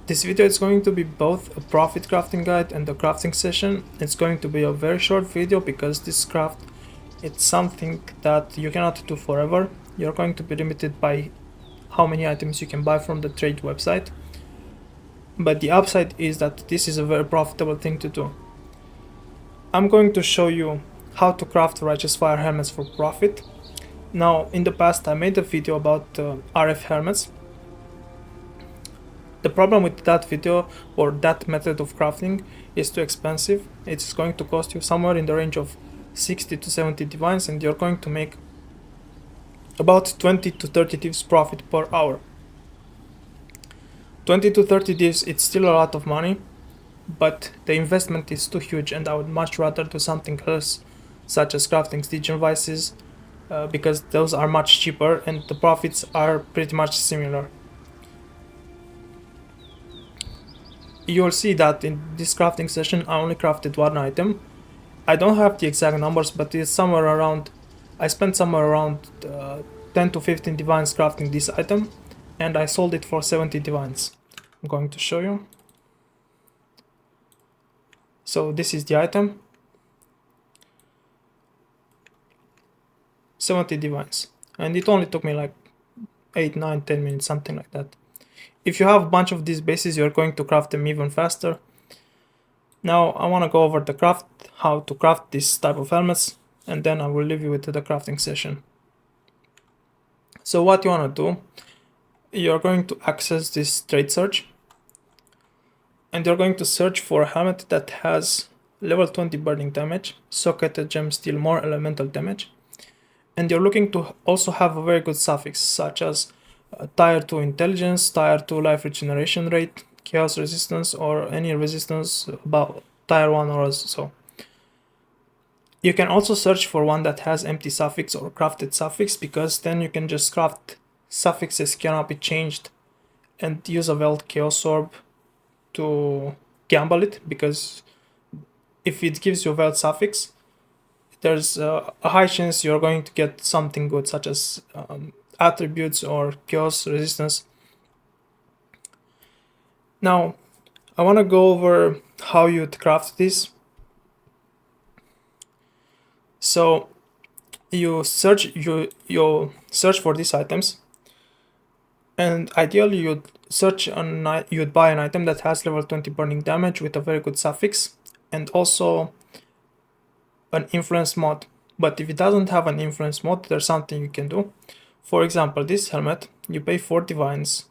This video is going to be both a profit crafting guide and a crafting session. It's going to be a very short video because this craft, it's something that you cannot do forever. You're going to be limited by how many items you can buy from the trade website. But the upside is that this is a very profitable thing to do. I'm going to show you how to craft Righteous Fire helmets for profit. Now, in the past I made a video about RF helmets. The problem with that video or that method of crafting is too expensive. It's going to cost you somewhere in the range of 60 to 70 divines, and you're going to make about 20 to 30 divs profit per hour. 20 to 30 divs, it's still a lot of money, but the investment is too huge, and I would much rather do something else, such as crafting stitch devices, because those are much cheaper and the profits are pretty much similar. You'll see that in this crafting session I only crafted one item. I don't have the exact numbers, but it's somewhere around, I spent somewhere around 10 to 15 divines crafting this item, and I sold it for 70 divines. I'm going to show you. So this is the item. 70 divines. And it only took me like 8, 9, 10 minutes, something like that. If you have a bunch of these bases, you're going to craft them even faster. Now I want to go over how to craft this type of helmets, and then I will leave you with the crafting session. So what you want to do, you're going to access this trade search, and you're going to search for a helmet that has level 20 burning damage, socketed gem steel, more elemental damage, and you're looking to also have a very good suffix, such as tier 2 intelligence, tier 2 life regeneration rate, chaos resistance, or any resistance about tier 1 or so. You can also search for one that has empty suffix or crafted suffix, because then you can just craft suffixes cannot be changed and use a Veld Chaos Orb to gamble it, because if it gives you a Veld suffix, there's a high chance you're going to get something good, such as attributes or chaos resistance. Now I want to go over how you craft this. So you search for these items, and ideally you'd buy an item that has level 20 burning damage with a very good suffix and also an influence mod. But if it doesn't have an influence mod, there's something you can do. For example, this helmet, you pay 4 divines,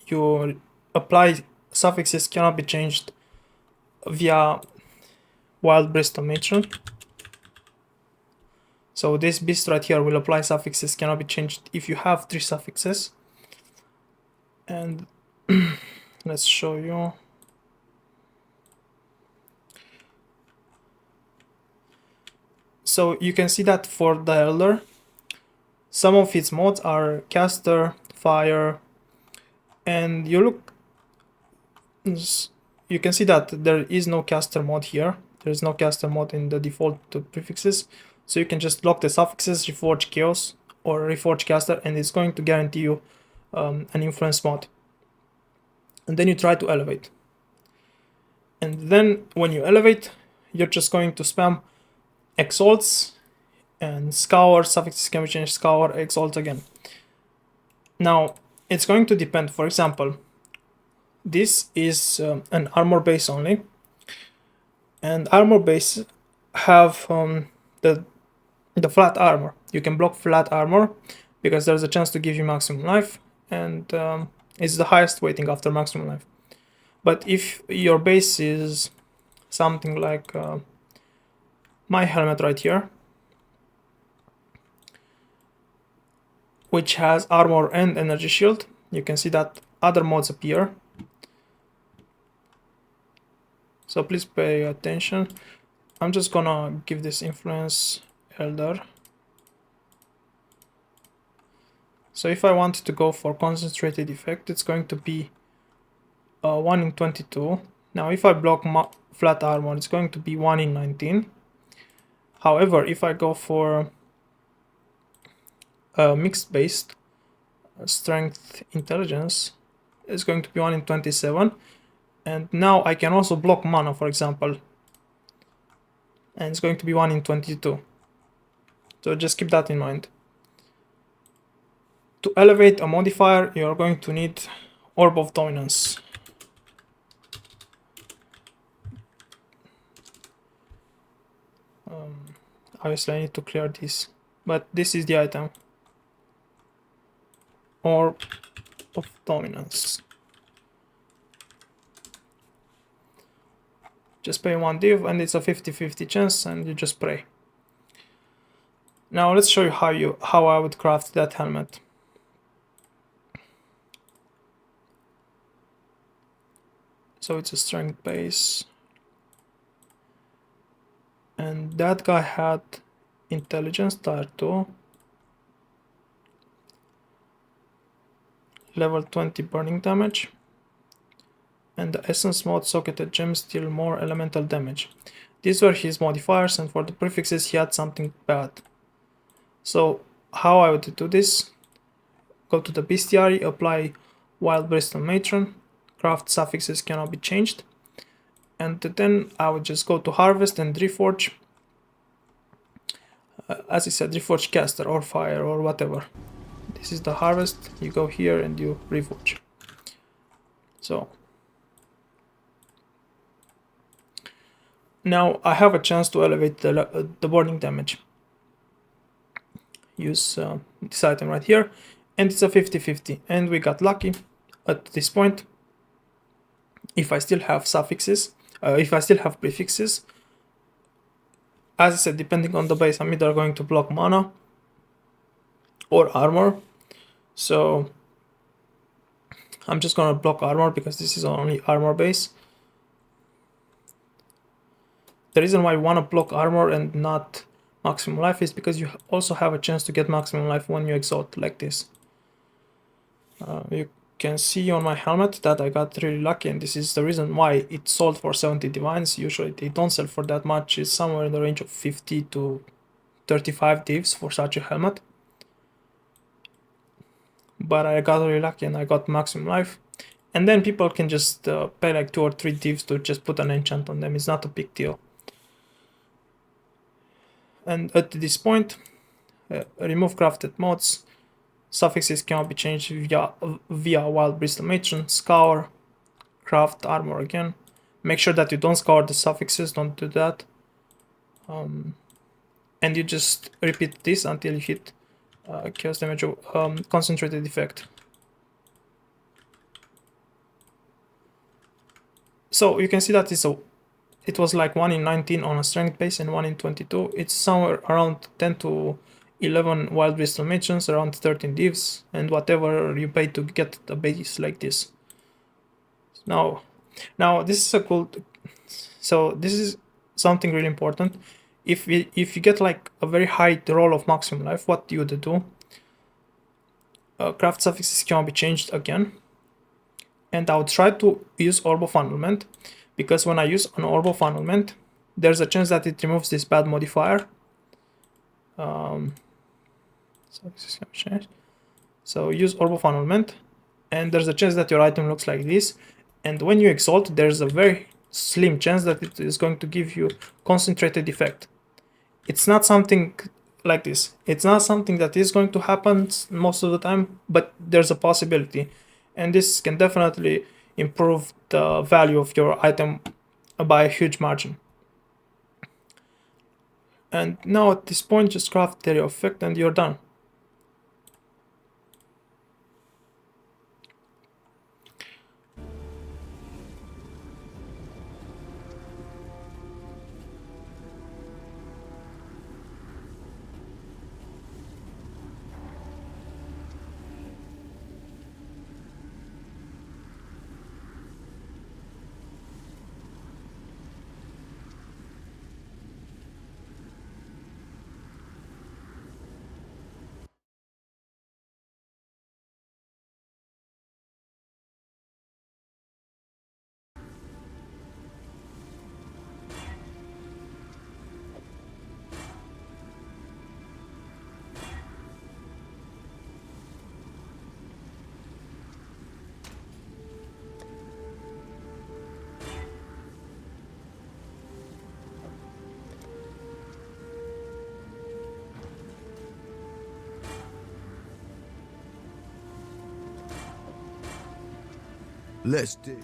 you apply suffixes cannot be changed via Wild Bristol Matron. So this beast right here will apply suffixes cannot be changed if you have 3 suffixes. And let's show you. So you can see that for the Elder, some of its mods are caster, fire, and you can see that there is no caster mod here. There is no caster mod in the default prefixes, so you can just lock the suffixes, reforge chaos or reforge caster, and it's going to guarantee you an influence mod. And then you try to elevate, and then when you elevate, you're just going to spam exalts and scour, suffixes can be changed, scour, exalt again. Now it's going to depend. For example, this is an armor base only, and armor base have the flat armor. You can block flat armor because there's a chance to give you maximum life, and it's the highest weighting after maximum life. But if your base is something like my helmet right here, which has armor and energy shield, you can see that other mods appear. So please pay attention. I'm just gonna give this influence Elder. So if I want to go for concentrated effect, it's going to be 1 in 22. Now if I block flat armor, it's going to be 1 in 19. However, if I go for mixed based strength intelligence, is going to be 1 in 27. And now I can also block mana, for example. And it's going to be 1 in 22. So just keep that in mind. To elevate a modifier, you're going to need Orb of Dominance. Obviously I need to clear this, but this is the item. Orb of Dominance. Just pay 1 div and it's a 50-50 chance and you just pray. Now let's show you how I would craft that helmet. So it's a strength base. And that guy had intelligence tier 2. Level 20 burning damage. And the essence mode socketed gems deal more elemental damage. These were his modifiers, and for the prefixes he had something bad. So how I would do this: go to the bestiary, apply Wild Bristol Matron, craft suffixes cannot be changed, and then I would just go to Harvest and Reforge. As I said, Reforge Caster or Fire or whatever. This is the Harvest, you go here and you Reforge. So now I have a chance to elevate the burning damage. Use this item right here, and it's a 50-50, and we got lucky at this point. If I still have suffixes, if I still have prefixes, as I said, depending on the base, I'm either going to block mana or armor. So I'm just gonna block armor because this is only armor base. The reason why I want to block armor and not maximum life is because you also have a chance to get maximum life when you exalt like this. You can see on my helmet that I got really lucky, and this is the reason why it sold for 70 divines. Usually they don't sell for that much. It's somewhere in the range of 50 to 35 divs for such a helmet. But I got really lucky and I got maximum life. And then people can just pay like 2 or 3 divs to just put an enchant on them. It's not a big deal. And at this point, remove crafted mods. Suffixes cannot be changed via Wild Bristol Matron. Scour, craft armor again. Make sure that you don't scour the suffixes, don't do that. And you just repeat this until you hit chaos damage concentrated effect. So you can see that it was like 1 in 19 on a strength base and 1 in 22. It's somewhere around 10 to 11 Wild Bristol Matrons, around 13 divs, and whatever you pay to get a base like this. Now this is a cool. So this is something really important. If you get like a very high roll of maximum life, what you would do? Craft suffixes cannot be changed again, and I would try to use Orb of Annulment, because when I use an Orb of Annulment, there's a chance that it removes this bad modifier. So use Orb of Annulment, and there's a chance that your item looks like this, and when you exalt, there's a very slim chance that it is going to give you concentrated effect. It's not something like this. It's not something that is going to happen most of the time, but there's a possibility, and this can definitely improve the value of your item by a huge margin. And now at this point, just craft area of effect and you're done. Let's dig.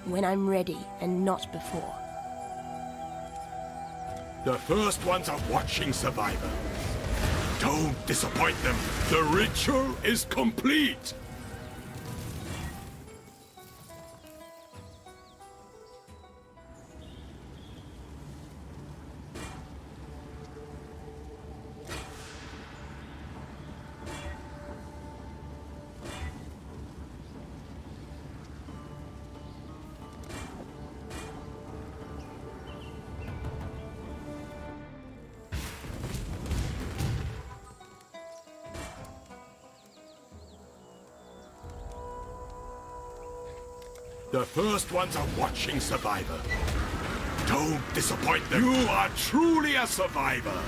When I'm ready and not before. The first ones are watching Survivor. Don't disappoint them. The ritual is complete. The first ones are watching Survivor. Don't disappoint them. You are truly a survivor.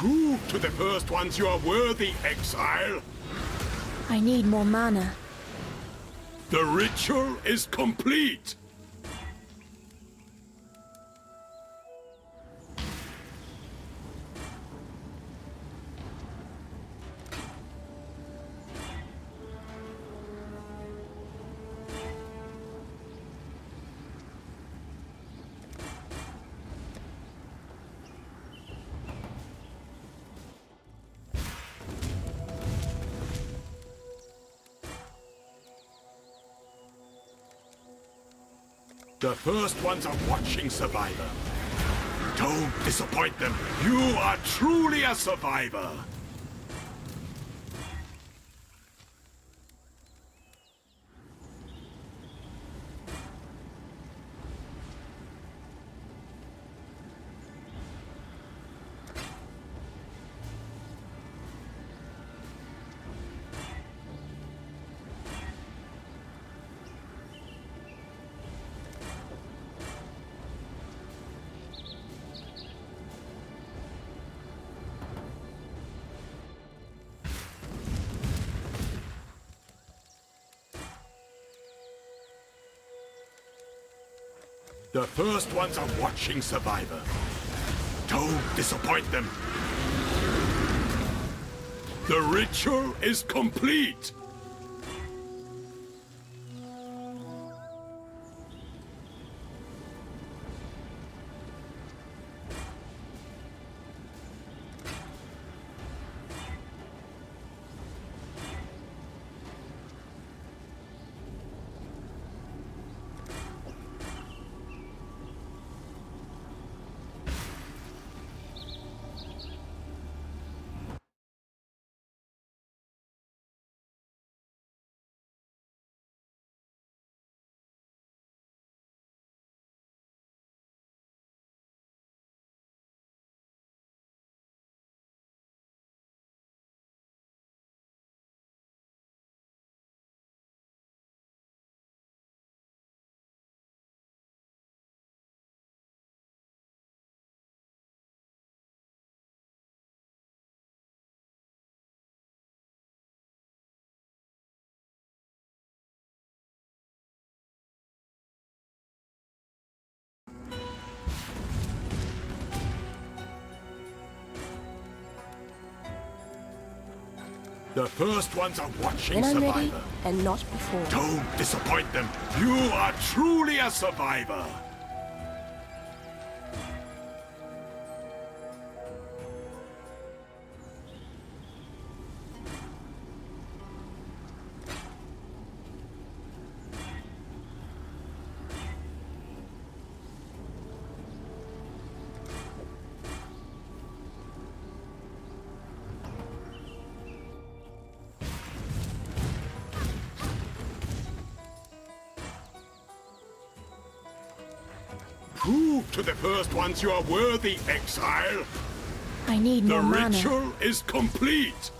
Prove to the first ones you are worthy, exile. I need more mana. The ritual is complete. The first ones are watching Survivor. Don't disappoint them. You are truly a survivor. The first ones are watching Survivor. Don't disappoint them. The ritual is complete. The first ones are watching When I'm ready Survivor. and not before. Don't disappoint them. You are truly a survivor. Prove to the first ones you are worthy, exile. I need The more mana. ritual is complete.